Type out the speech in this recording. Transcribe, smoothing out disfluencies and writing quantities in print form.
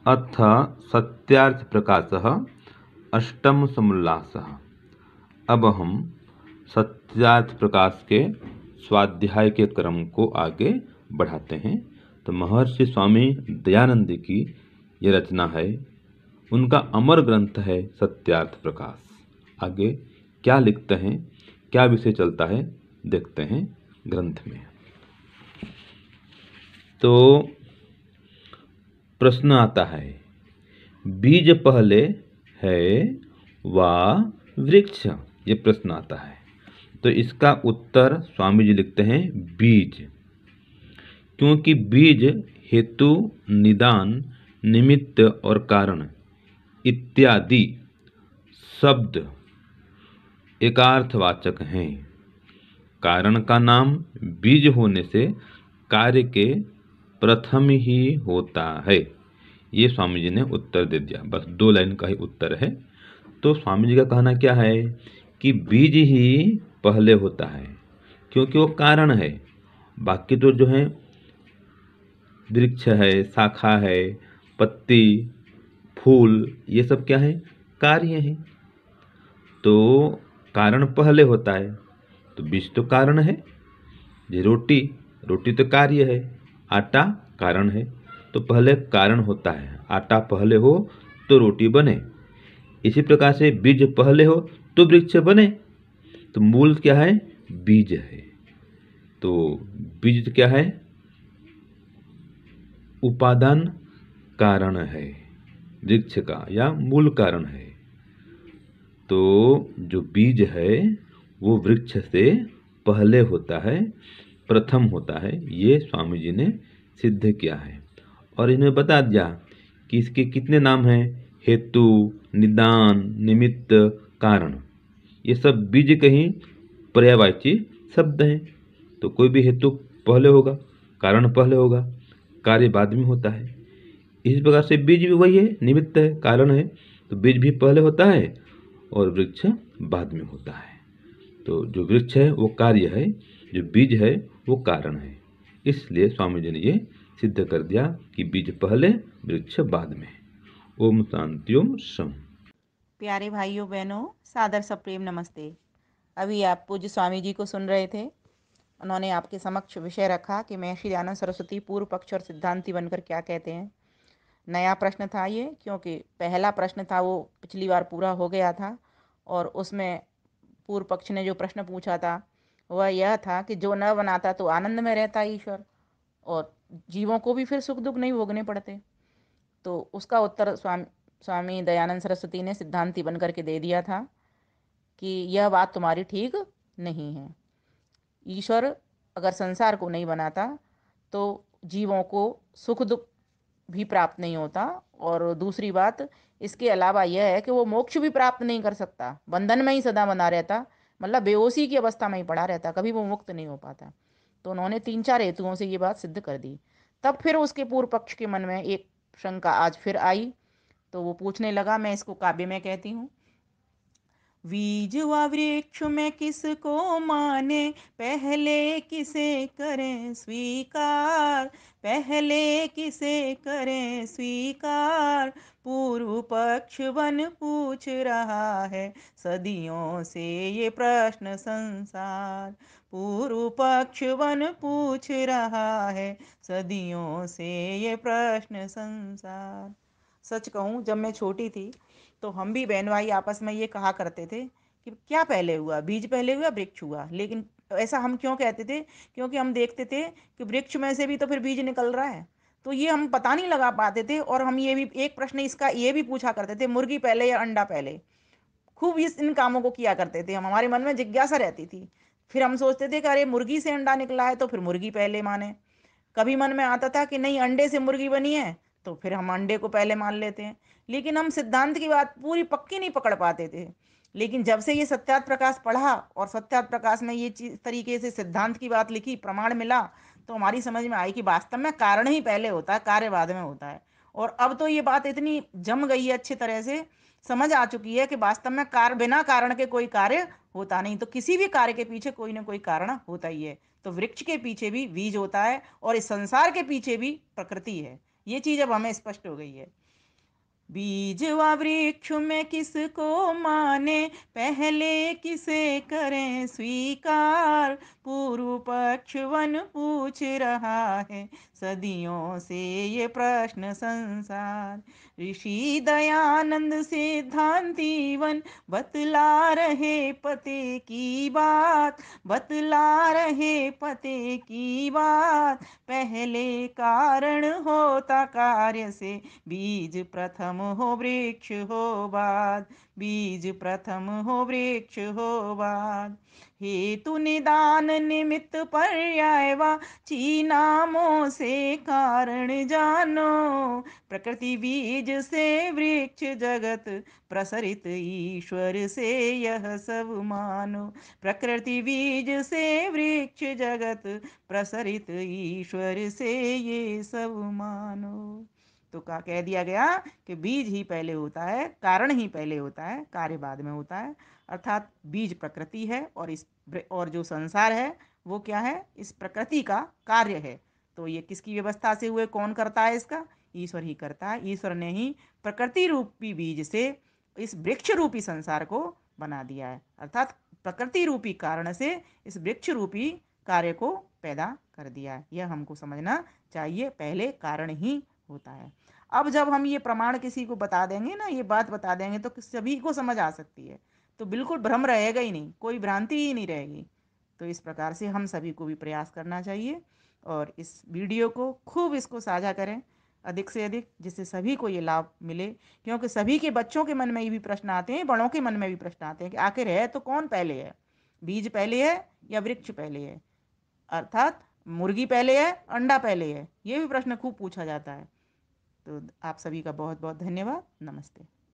अथ सत्यार्थप्रकाशः अष्टमसमुल्लासः। अब हम सत्यार्थ प्रकाश के स्वाध्याय के क्रम को आगे बढ़ाते हैं। तो महर्षि स्वामी दयानंद की ये रचना है, उनका अमर ग्रंथ है सत्यार्थ प्रकाश। आगे क्या लिखते हैं, क्या विषय चलता है, देखते हैं ग्रंथ में। तो प्रश्न आता है, बीज पहले है वा वृक्ष? ये प्रश्न आता है। तो इसका उत्तर स्वामी जी लिखते हैं बीज, क्योंकि बीज हेतु, निदान, निमित्त और कारण इत्यादि शब्द एकार्थवाचक हैं। कारण का नाम बीज होने से कार्य के प्रथम ही होता है। ये स्वामी जी ने उत्तर दे दिया, बस 2 लाइन का ही उत्तर है। तो स्वामी जी का कहना क्या है कि बीज ही पहले होता है, क्योंकि वो कारण है। बाकी तो जो है वृक्ष है, शाखा है, पत्ती, फूल, ये सब क्या है, कार्य है। तो कारण पहले होता है, तो बीज तो कारण है। ये रोटी, रोटी तो कार्य है, आटा कारण है। तो पहले कारण होता है, आटा पहले हो तो रोटी बने। इसी प्रकार से बीज पहले हो तो वृक्ष बने। तो मूल क्या है, बीज है। तो बीज क्या है, उपादान कारण है वृक्ष का, या मूल कारण है। तो जो बीज है वो वृक्ष से पहले होता है, प्रथम होता है। ये स्वामी जी ने सिद्ध किया है। और इन्हें बता दिया कि इसके कितने नाम हैं, हेतु, निदान, निमित्त, कारण। ये सब बीज के ही पर्यायवाची शब्द हैं। तो कोई भी हेतु पहले होगा, कारण पहले होगा, कार्य बाद में होता है। इसी प्रकार से बीज भी वही है, निमित्त है, कारण है। तो बीज भी पहले होता है और वृक्ष बाद में होता है। तो जो वृक्ष है वो कार्य है, जो बीज है वो कारण है। इसलिए स्वामी जी ने ये सिद्ध कर दिया कि बीज पहले, वृक्ष बाद में। ओम शांति ओम शम। प्यारे भाइयों बहनों, सादर सप्रेम नमस्ते। अभी आप पूज्य स्वामी जी को सुन रहे थे। उन्होंने आपके समक्ष विषय रखा कि महर्षि दयानंद सरस्वती पूर्व पक्ष और सिद्धांति बनकर क्या कहते हैं। नया प्रश्न था ये, क्योंकि पहला प्रश्न था वो पिछली बार पूरा हो गया था, और उसमें पूर्व पक्ष ने जो प्रश्न पूछा था वह यह था कि जो न बनाता तो आनंद में रहता ईश्वर, और जीवों को भी फिर सुख दुख नहीं भोगने पड़ते। तो उसका उत्तर स्वामी दयानंद सरस्वती ने सिद्धांति बन करके दे दिया था कि यह बात तुम्हारी ठीक नहीं है। ईश्वर अगर संसार को नहीं बनाता तो जीवों को सुख दुख भी प्राप्त नहीं होता, और दूसरी बात इसके अलावा यह है कि वो मोक्ष भी प्राप्त नहीं कर सकता, बंधन में ही सदा बना रहता, मतलब बेहोशी की अवस्था में ही पड़ा रहता, कभी वो मुक्त नहीं हो पाता। तो उन्होंने 3-4 हेतुओं से ये बात सिद्ध कर दी। तब फिर उसके पूर्व पक्ष के मन में एक शंका आज फिर आई। तो वो पूछने लगा, मैं इसको काव्य में कहती हूँ। बीज व वृक्ष में किसको माने, पहले किसे करें स्वीकार, पहले किसे करें स्वीकार। पूर्व पक्ष वन पूछ रहा है सदियों से ये प्रश्न संसार। पूर्व पक्ष वन पूछ रहा है सदियों से ये प्रश्न संसार। सच कहूँ, जब मैं छोटी थी तो हम भी बहन भाई आपस में ये कहा करते थे कि क्या पहले हुआ, बीज पहले हुआ वृक्ष हुआ। लेकिन ऐसा हम क्यों कहते थे, क्योंकि हम देखते थे कि वृक्ष में से भी तो फिर बीज निकल रहा है। तो ये हम पता नहीं लगा पाते थे। और हम ये भी एक प्रश्न इसका ये भी पूछा करते थे, मुर्गी पहले या अंडा पहले। खूब इन कामों को किया करते थे हम, हमारे मन में जिज्ञासा रहती थी। फिर हम सोचते थे कि अरे मुर्गी से अंडा निकला है तो फिर मुर्गी पहले माने। कभी मन में आता था कि नहीं, अंडे से मुर्गी बनी है तो फिर हम अंडे को पहले मान लेते हैं। लेकिन हम सिद्धांत की बात पूरी पक्की नहीं पकड़ पाते थे। लेकिन जब से ये सत्यार्थ प्रकाश पढ़ा और सत्यार्थ प्रकाश में ये चीज तरीके से सिद्धांत की बात लिखी, प्रमाण मिला, तो हमारी समझ में आई कि वास्तव में कारण ही पहले होता है, कार्य बाद में होता है। और अब तो ये बात इतनी जम गई है, अच्छी तरह से समझ आ चुकी है कि वास्तव में कार्य, बिना कारण के कोई कार्य होता नहीं। तो किसी भी कार्य के पीछे कोई ना कोई कारण होता ही है। तो वृक्ष के पीछे भी बीज होता है और इस संसार के पीछे भी प्रकृति है। ये चीज अब हमें स्पष्ट हो गई है। बीज व वृक्ष में किसको माने, पहले किसे करें स्वीकार। पूर्व पक्ष वन पूछ रहा है, सदियों से ये प्रश्न संसार। ऋषि दयानंद सिद्धांति वन बतला रहे पते की बात, बतला रहे पते की बात। पहले कारण होता कार्य से, बीज प्रथम हो वृक्ष हो बाद, बीज प्रथम हो वृक्ष हो बाद। हेतु निदान निमित्त पर्याय वा, नामों से कारण जानो। प्रकृति बीज से वृक्ष जगत, प्रसरित ईश्वर से यह सब मानो। प्रकृति बीज से वृक्ष जगत, प्रसरित ईश्वर से ये सब मानो। तो का कह दिया गया कि बीज ही पहले होता है, कारण ही पहले होता है, कार्य बाद में होता है। अर्थात बीज प्रकृति है और जो संसार है वो क्या है, इस प्रकृति का कार्य है। तो ये किसकी व्यवस्था से हुए, कौन करता है इसका? ईश्वर ही करता है। ईश्वर ने ही प्रकृति रूपी बीज से इस वृक्ष रूपी संसार को बना दिया है। अर्थात प्रकृति रूपी कारण से इस वृक्ष रूपी कार्य को पैदा कर दिया है। यह हमको समझना चाहिए, पहले कारण ही होता है। अब जब हम ये प्रमाण किसी को बता देंगे ना, ये बात बता देंगे, तो सभी को समझ आ सकती है, तो बिल्कुल भ्रम रहेगा ही नहीं, कोई भ्रांति ही नहीं रहेगी। तो इस प्रकार से हम सभी को भी प्रयास करना चाहिए और इस वीडियो को खूब इसको साझा करें अधिक से अधिक, जिससे सभी को ये लाभ मिले। क्योंकि सभी के बच्चों के मन में ये भी प्रश्न आते हैं, बड़ों के मन में भी प्रश्न आते हैं कि आखिर है तो कौन पहले है, बीज पहले है या वृक्ष पहले है? अर्थात मुर्गी पहले है, अंडा पहले है? ये भी प्रश्न खूब पूछा जाता है। तो आप सभी का बहुत बहुत धन्यवाद। नमस्ते।